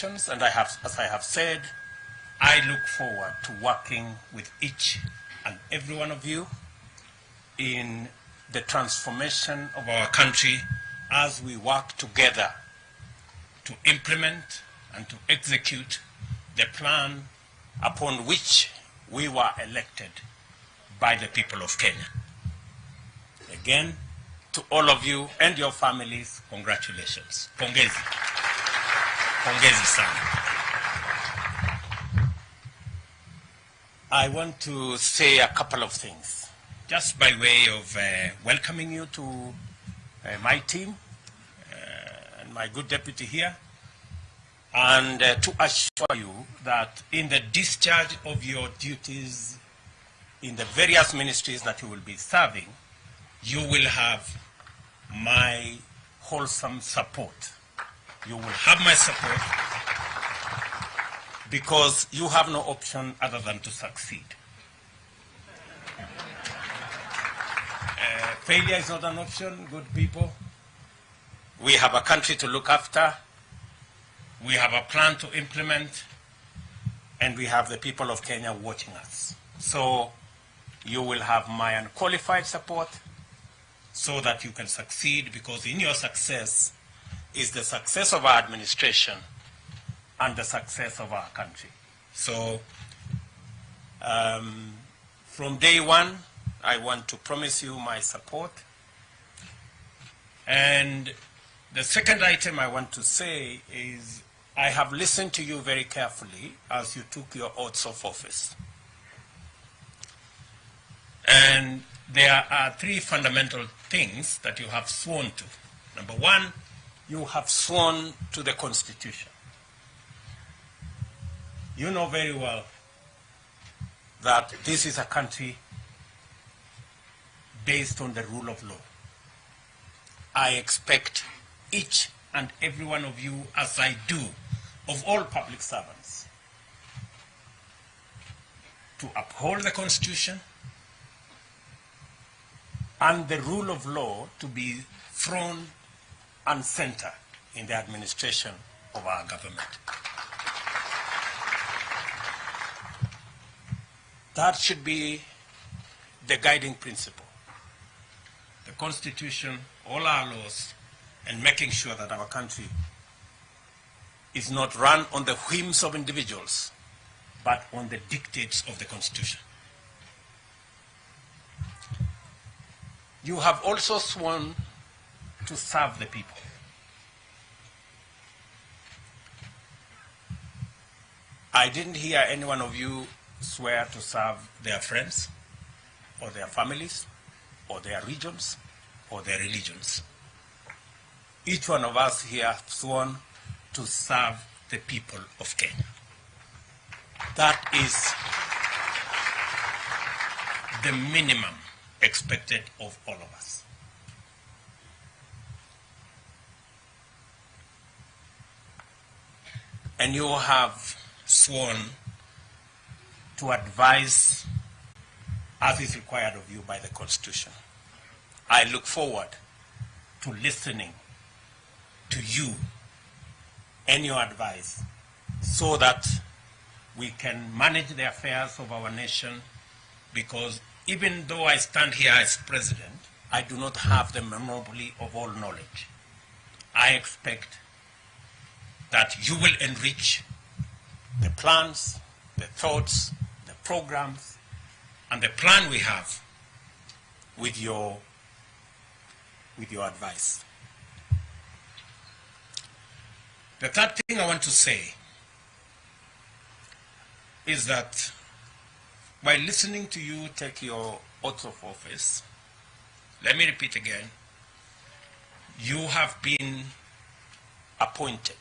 congratulations, and as I have said, I look forward to working with each and every one of you in the transformation of our country as we work together to implement and to execute the plan upon which we were elected by the people of Kenya. Again, to all of you and your families, congratulations. Pongezi. Pongezi sana. I want to say a couple of things, just by way of welcoming you to my team and my good deputy here, and to assure you that in the discharge of your duties in the various ministries that you will be serving, you will have my wholesome support. You will have my support because you have no option other than to succeed. Failure is not an option, good people. We have a country to look after. We have a plan to implement, and we have the people of Kenya watching us. So you will have my unqualified support so that you can succeed, because in your success is the success of our administration and the success of our country. So from day one, I want to promise you my support. And the second item I want to say is I have listened to you very carefully as you took your oaths of office. And there are three fundamental things that you have sworn to. Number one, you have sworn to the Constitution. You know very well that this is a country based on the rule of law. I expect each and every one of you, as I do of all public servants, to uphold the Constitution and the rule of law to be front and center in the administration of our government. That should be the guiding principle. The Constitution, all our laws, and making sure that our country is not run on the whims of individuals, but on the dictates of the Constitution. You have also sworn to serve the people. I didn't hear any one of you swear to serve their friends or their families or their regions or their religions. Each one of us here has sworn to serve the people of Kenya. That is the minimum expected of all of us. And you have sworn to advise as is required of you by the Constitution. I look forward to listening to you and your advice so that we can manage the affairs of our nation, because even though I stand here as president, I do not have the monopoly of all knowledge. I expect that you will enrich the plans, the thoughts, the programs, and the plan we have with your advice. The third thing I want to say is that by listening to you take your oath of office, let me repeat again, you have been appointed,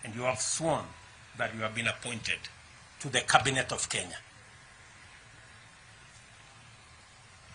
and you have sworn that you have been appointed to the Cabinet of Kenya.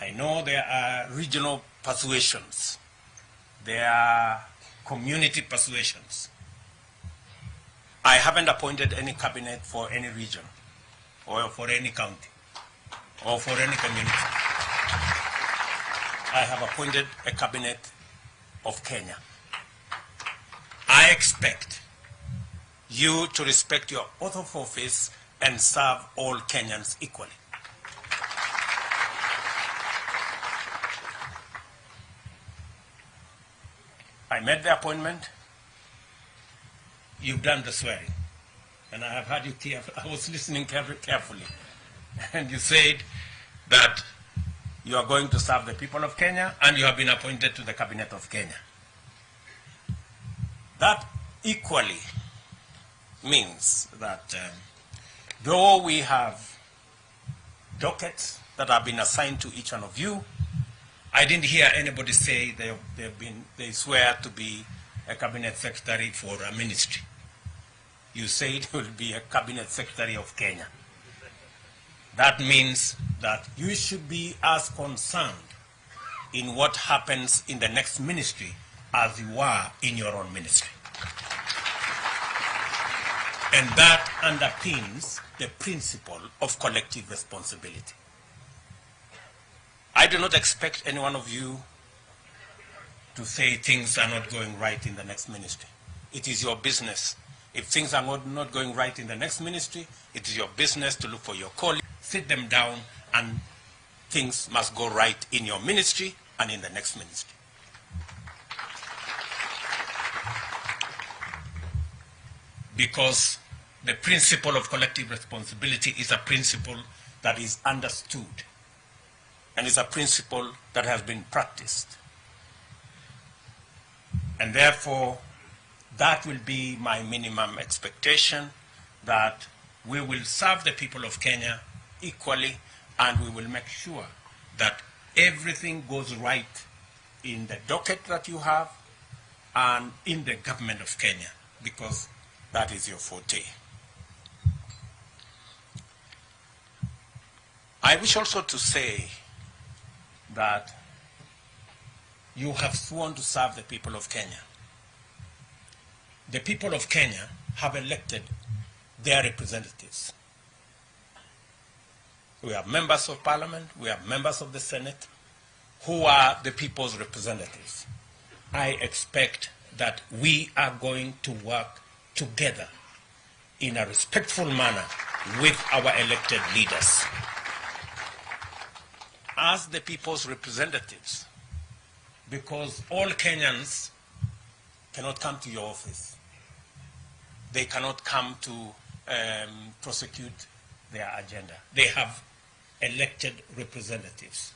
I know there are regional persuasions, there are community persuasions. I haven't appointed any cabinet for any region, or for any county, or for any community. I have appointed a cabinet of Kenya. I expect you to respect your oath of office and serve all Kenyans equally. I made the appointment. You've done the swearing. And I have heard you carefully. I was listening carefully. And you said that you are going to serve the people of Kenya and you have been appointed to the cabinet of Kenya. That equally means that though we have dockets that have been assigned to each one of you, I didn't hear anybody say they swear to be a cabinet secretary for a ministry. You said you will be a cabinet secretary of Kenya. That means that you should be as concerned in what happens in the next ministry as you are in your own ministry. And that underpins the principle of collective responsibility. I do not expect any one of you to say things are not going right in the next ministry. It is your business. If things are not going right in the next ministry, it is your business to look for your colleagues, sit them down, and things must go right in your ministry and in the next ministry. Because the principle of collective responsibility is a principle that is understood and is a principle that has been practiced. And therefore, that will be my minimum expectation, that we will serve the people of Kenya equally, and we will make sure that everything goes right in the docket that you have and in the government of Kenya, because that is your forte. I wish also to say that you have sworn to serve the people of Kenya. The people of Kenya have elected their representatives. We have members of parliament, we have members of the Senate, who are the people's representatives. I expect that we are going to work together in a respectful manner with our elected leaders. As the people's representatives, because all Kenyans cannot come to your office. They cannot come to prosecute their agenda. They have elected representatives.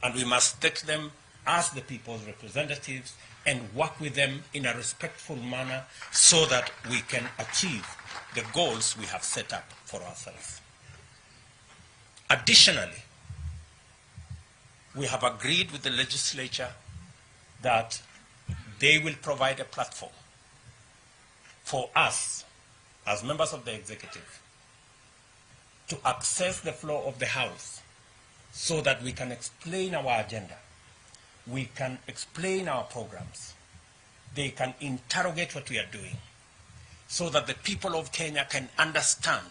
And we must take them as the people's representatives and work with them in a respectful manner so that we can achieve the goals we have set up for ourselves. Additionally, we have agreed with the legislature that they will provide a platform for us, as members of the executive, to access the floor of the House so that we can explain our agenda. We can explain our programs. They can interrogate what we are doing so that the people of Kenya can understand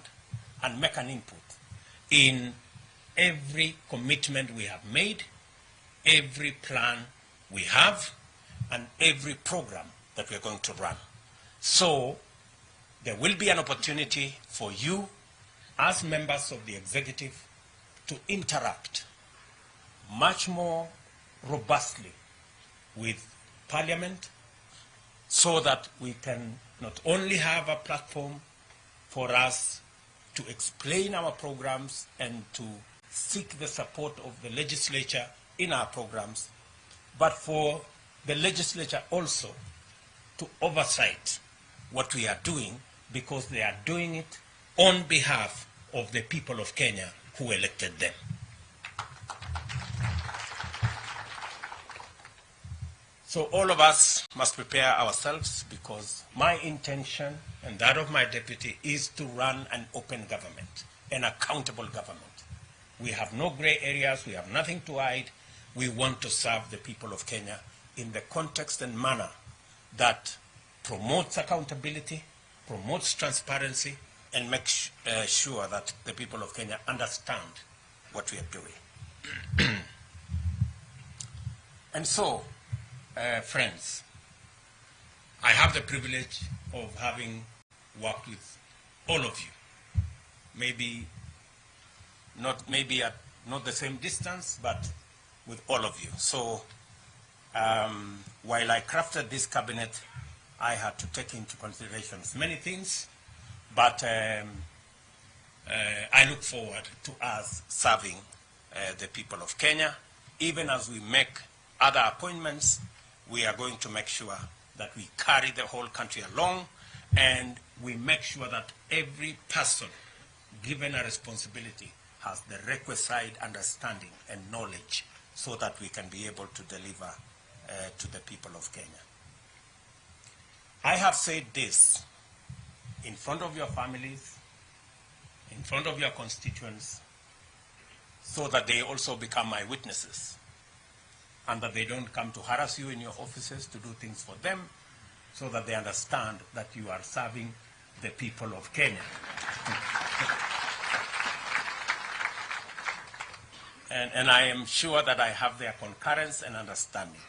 and make an input in every commitment we have made, every plan we have, and every program that we are going to run. So there will be an opportunity for you as members of the executive to interact much more robustly with Parliament so that we can not only have a platform for us to explain our programs and to seek the support of the legislature in our programs, but for the legislature also to oversight what we are doing, because they are doing it on behalf of the people of Kenya who elected them. So all of us must prepare ourselves, because my intention and that of my deputy is to run an open government, an accountable government. We have no gray areas, we have nothing to hide. We want to serve the people of Kenya in the context and manner that promotes accountability, promotes transparency, and makes sure that the people of Kenya understand what we are doing. And so, friends, I have the privilege of having worked with all of you. Maybe not at the same distance, but with all of you. So while I crafted this cabinet, I had to take into consideration many things, but I look forward to us serving the people of Kenya. Even as we make other appointments, we are going to make sure that we carry the whole country along, and we make sure that every person given a responsibility has the requisite understanding and knowledge so that we can be able to deliver to the people of Kenya. I have said this in front of your families, in front of your constituents, so that they also become my witnesses, and that they don't come to harass you in your offices to do things for them, so that they understand that you are serving the people of Kenya. And I am sure that I have their concurrence and understanding.